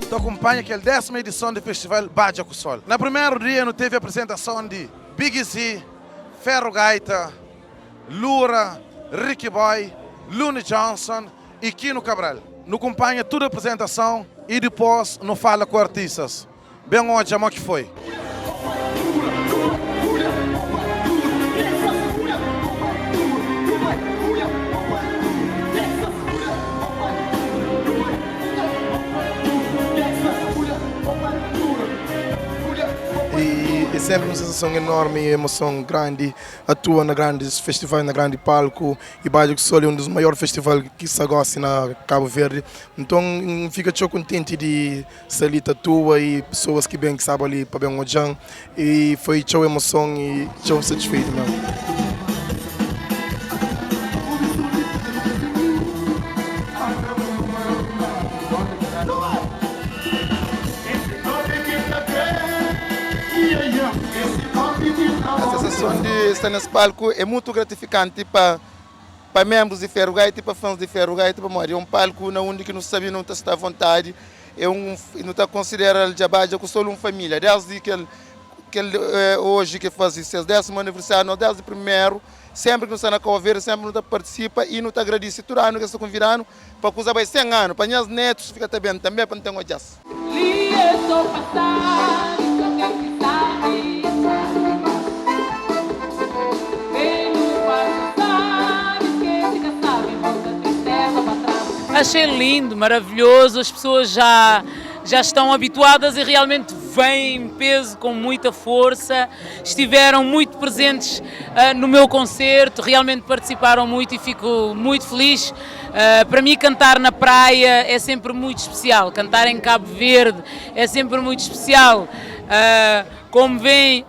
te acompanha que é a 10ª edição do Festival Badia com Sol. No primeiro dia, não teve a apresentação de Big Z, Ferro Gaita, Lura, Ricky Boy, Looney Johnson e Kino Cabral. Não acompanha toda a apresentação e depois não fala com artistas. Bem onde a que foi. É sempre uma sensação enorme, emoção grande, atua na grandes festivais, na grande palco, e Badia com Sol é um dos maiores festivais que se gosta na Cabo Verde. Então fica tão contente de sair atua e pessoas que bem que sabem ali para bem o Jan, e foi tão emoção e tão satisfeito mesmo. A sensação de estar nesse palco é muito gratificante para membros de Ferro Gaita e para fãs de Ferro Gaita. É um palco onde não sabe, não está à vontade, não está considerado a Badia com só uma família. Desde que ele hoje que faz seu 10º aniversário, desde o primeiro, sempre que não está na Cabo Verde, sempre não participa e não está agradecido todo ano que está convidando para que usar 100 anos, para os netos fica também para não ter um jazz. Achei lindo, maravilhoso, as pessoas já estão habituadas e realmente vêm em peso com muita força, estiveram muito presentes no meu concerto, realmente participaram muito e fico muito feliz. Para mim cantar na praia é sempre muito especial, cantar em Cabo Verde é sempre muito especial. Como veem,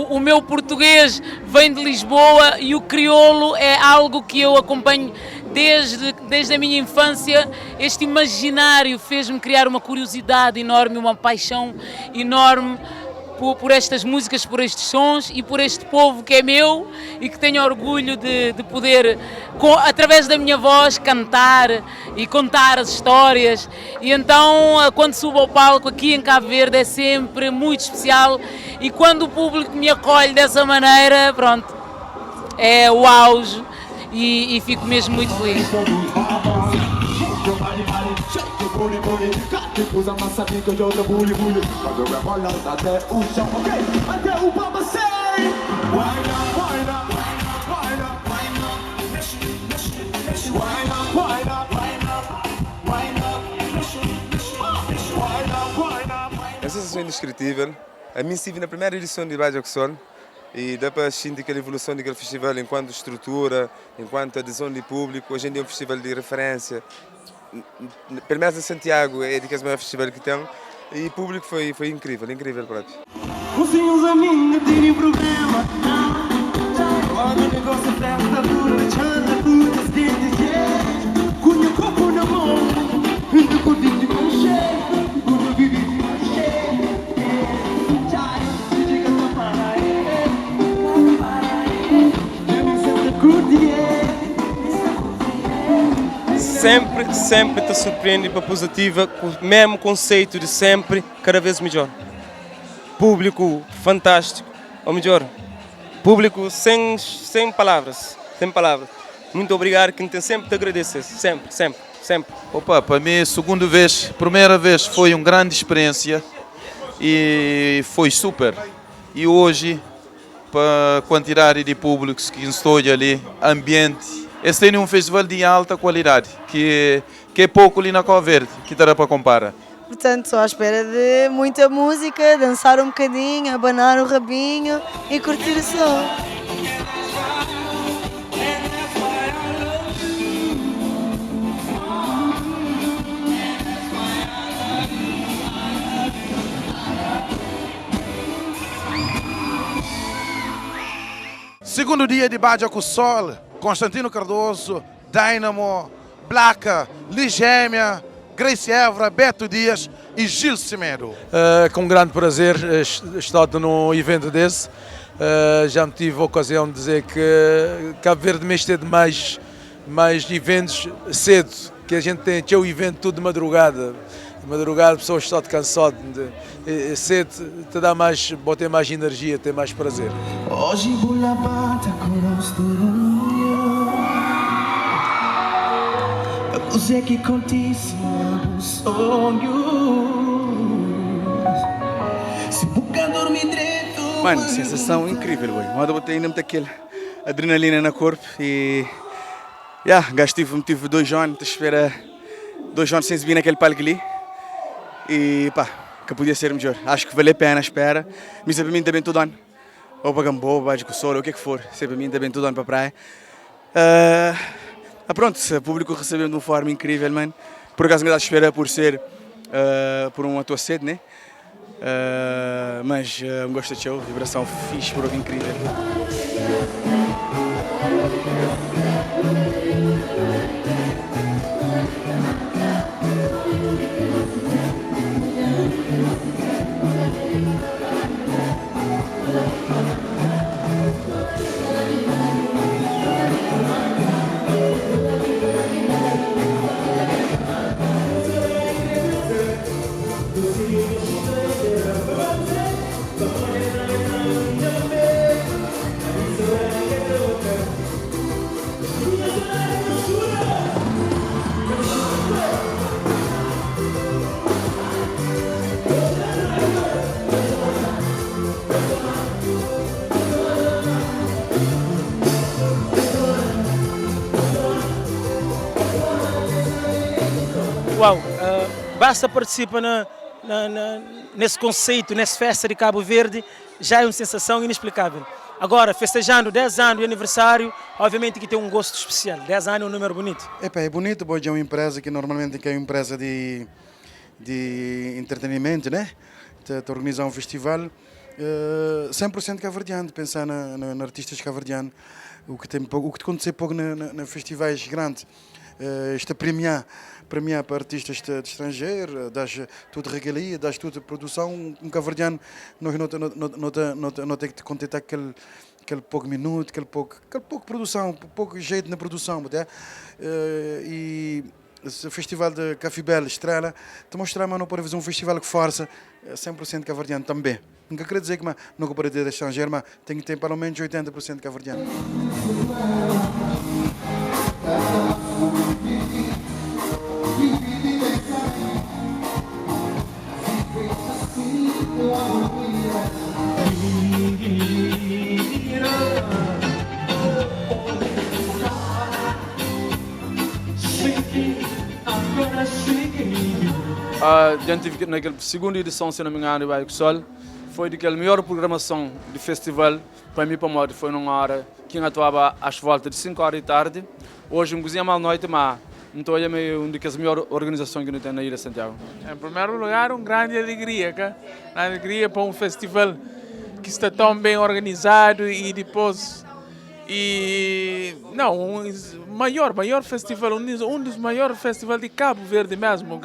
o meu português vem de Lisboa e o crioulo é algo que eu acompanho desde a minha infância. Este imaginário fez-me criar uma curiosidade enorme, uma paixão enorme por estas músicas, por estes sons e por este povo que é meu e que tenho orgulho de poder, através da minha voz, cantar e contar as histórias. E então, quando subo ao palco aqui em Cabo Verde é sempre muito especial, e quando o público me acolhe dessa maneira, pronto, é o auge e fico mesmo muito feliz. É uma sensação indescritível. A mim estive na primeira edição de Badia com Sol e dá para sentir a evolução daquele festival enquanto estrutura, enquanto adesão de público. Hoje em dia é um festival de referência. Pelo menos em Santiago é daqueles maiores festivais que tem, e o público foi incrível, incrível para ti. Os a mim não tem problema. Quando o negócio aperta, dura, chanta, puta, os dentes, cunha o copo na mão, ainda com o dente com cheio, quando vive de cheio. Se diga só para ele, eu me sinto curtier. Sempre te surpreende para positiva, com o mesmo conceito de sempre, cada vez melhor. Público fantástico, ou melhor, público sem palavras, sem palavras. Muito obrigado, quem tem sempre te agradecer, sempre. Opa, para mim, primeira vez foi uma grande experiência e foi super. E hoje, para a quantidade de públicos que estou ali, ambiente, este é um festival de alta qualidade, que é pouco ali na Cabo Verde, que terá para comparar. Portanto, só à espera de muita música, dançar um bocadinho, abanar o rabinho e curtir o som. Segundo dia de Badia com Sol, Constantino Cardoso, Dynamo, Blaca, Ligêmea, Grace Évora, Beto Dias e Gil Semedo. Com grande prazer estar num evento desse. Já me tive a ocasião de dizer que Cabo Verde mês ter mais eventos cedo, que a gente tem o evento tudo de madrugada. De madrugada, pessoas estão de cansado. Cedo te dá mais, bota mais energia, tem mais prazer. Hoje vou lavar com os você que contice os sonhos. Se busca dormir direito. Mano, sensação incrível, boy. Moda botei ainda aquele adrenalina no corpo e gajo tive 2 anos, te espera 2 anos sem subir naquele palco ali e pá, que podia ser melhor. Acho que vale a pena a espera, mas para mim também todo ano. Ou para Gamboa, Baixo com Sol, o que é que for, sempre para mim também todo ano para a praia. Pronto, o público recebeu de uma forma incrível, mano. Por acaso ainda estava à espera por ser por uma tua sede, né? Mas gosto de show, vibração fixe, prova incrível. Uau, basta participar nesse conceito, nessa festa de Cabo Verde, já é uma sensação inexplicável. Agora, festejando 10 anos de aniversário, obviamente que tem um gosto especial. 10 anos é um número bonito. É bonito, porque é uma empresa que normalmente é uma empresa de entretenimento, né? De organizar um festival 100% cabo-verdiano, pensar na artistas cabo-verdianos, o que acontece pouco nos festivais grandes. Está premiar para artistas de estrangeiro, das tudo regalia, das tudo produção. Um cabo-verdiano, nós não tem que contentar aquele pouco minuto, aquele pouco produção, pouco jeito na produção, e esse festival de Café Belo Estrela te mostrar que não pode fazer um festival que força 100% cabo-verdiano também. Nunca quero dizer que não pode ter estrangeiro, mas tem que ter pelo menos 80% cabo-verdiano. A gente tive naquela segunda edição, se não me engano, do Sol, foi daquela melhor programação de festival para mim, para moda, foi numa hora que atuava às voltas de 5 horas da tarde. Hoje, um cozinha mal noite, mas então é uma das melhores organizações que não tem na Ilha de Santiago. Em primeiro lugar, uma grande alegria, para um festival que está tão bem organizado e depois maior festival, um dos maiores festivais de Cabo Verde mesmo,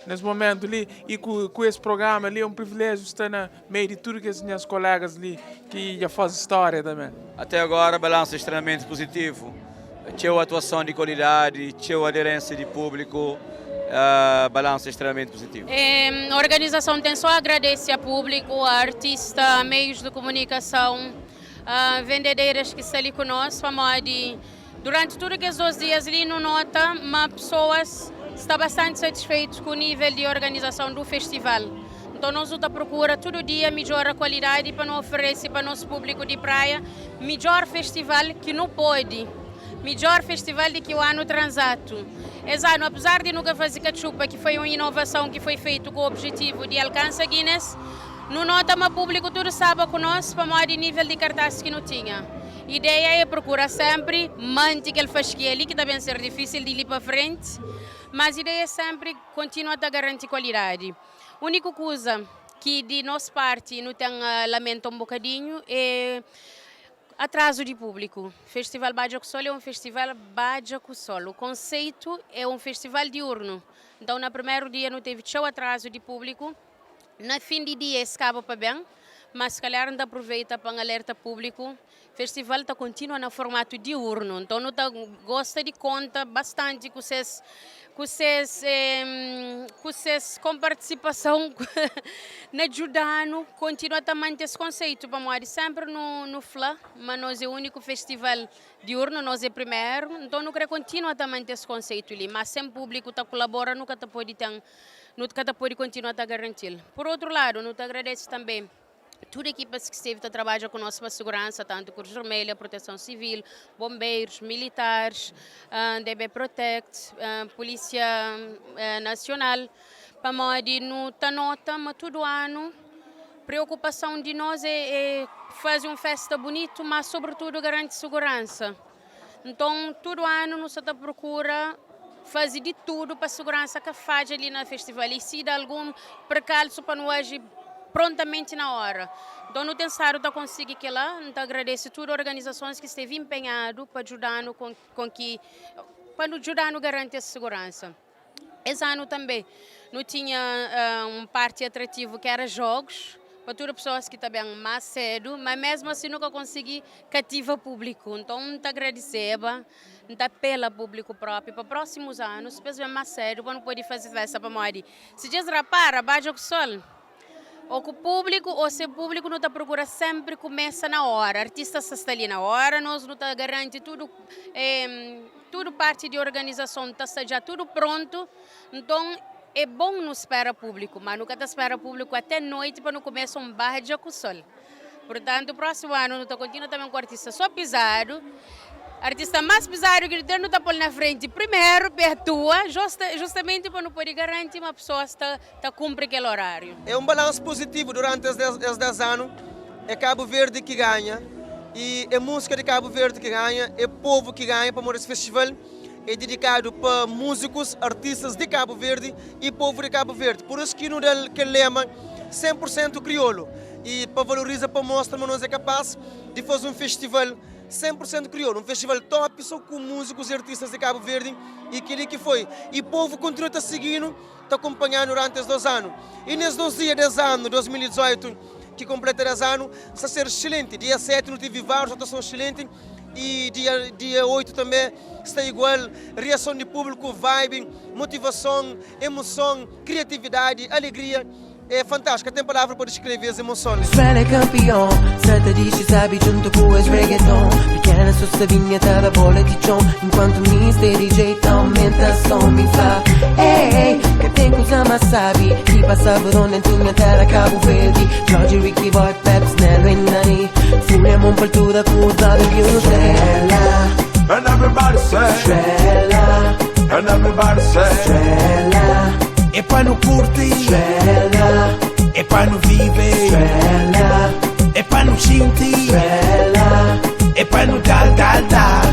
nesse momento ali, e com esse programa ali é um privilégio estar no meio de tudo que as minhas colegas ali que já fazem história também. Até agora, balanço extremamente positivo. Tinha atuação de qualidade, tinha aderência de público, balanço extremamente positivo. A organização tem só a agradecer ao público, a artista, meios de comunicação, vendedeiras que estão ali conosco, durante tudo que 2 dias ali não nota, mas pessoas estão bastante satisfeitas com o nível de organização do festival. Então nós estamos à procura todo dia melhor a qualidade para não oferecer para nosso público de praia melhor festival que não pode. Melhor festival de que o ano transato. Exato, apesar de nunca fazer cachupa, que foi uma inovação que foi feita com o objetivo de alcançar Guinness, não nota mas público tudo sabe conosco para maior nível de cartaz que não tinha. A ideia é procurar sempre manter aquele fasquia ali, que também ser difícil de ir para frente, mas a ideia é sempre continuar a garantir qualidade. A única coisa que de nossa parte não tem lamento um bocadinho é atraso de público. Festival Badia com Sol é um festival Badia com Sol. O conceito é um festival diurno. Então, no primeiro dia não teve show atraso de público. No fim de dia, escapa para bem. mas se calhar ainda aproveita para um alerta público. O festival está continua no formato diurno, então não gosta de conta bastante com vocês com participação na ajudando, continua a manter esse conceito, para sempre no FLA, mas nós é o único festival diurno, nós é o primeiro, então não quero continuar a manter esse conceito ali, mas sem público está colabora, nunca pode continuar a garantir. Por outro lado, não te agradeço também toda a equipe que esteve a trabalhar conosco para a segurança, tanto Cruz Vermelha, Proteção Civil, bombeiros, militares, DB Protect, Polícia Nacional, para modo não tá nota, mas todo ano preocupação de nós é fazer uma festa bonita, mas sobretudo garante segurança. Então, todo ano nós procura fazer de tudo para a segurança que faz ali no festival. E se dá algum percalço para não agir prontamente na hora. Então, no Tensaro está conseguindo que lá, então agradeço a todas as organizações que esteve empenhado para ajudar para ajudar a garantir a segurança. Esse ano também não tinha um parte atrativo que era jogos, para todas as pessoas que também mais cedo, mas mesmo assim nunca consegui cativar público. Então, muito agradecer, muito apelo ao público próprio para próximos anos, especialmente mais cedo, para não poder fazer festa para morrer. Se diz rapara, baixa o sol. Ou com o público, ou se o público não está procura sempre começa na hora. Artistas está ali na hora, nós não está garante tudo, tudo parte de organização está já tudo pronto. Então é bom não esperar público, mas nunca está espera público até noite para não começar um bar de com sol. Portanto, o próximo ano não está continua também com o artista só pisado. Artista mais pisado que não está por na frente primeiro, pertua, justamente para não poder garantir uma pessoa está cumpre aquele horário. É um balanço positivo durante os 10 anos. É Cabo Verde que ganha e é música de Cabo Verde que ganha, é povo que ganha para esse festival. É dedicado para músicos, artistas de Cabo Verde e povo de Cabo Verde. Por isso que no lema 100% crioulo. E para valorizar, para mostrar que nós é capaz de fazer um festival 100% crioulo, um festival top só com músicos e artistas de Cabo Verde e aquele que foi. E o povo continua a seguindo, está acompanhando durante esses 2 anos. E nesses 2 dias, 10 anos, 2018, que completa 10 anos, está a ser excelente. Dia 7 não tive vários, atuação excelente. E dia 8 também está igual, reação de público, vibe, motivação, emoção, criatividade, alegria. É fantástico, tem palavra para descrever as emoções. Israel é campeão, Santa diz sabe junto com os reggaeton. Pequena sua vinheta da bola de chão, enquanto Mr. DJ aumenta som me fala. Ei, que tem coisa mais sabe, que passa por onde tinha terra Cabo Verde. George, Ricky Boy, Peps, Nelo e Nani, furemos por toda a curva de um estrela. And everybody say Estrela, and everybody say estrela. É para não curtir, Estrela, é para não viver, estrela, é para não sentir, estrela, é para não dar.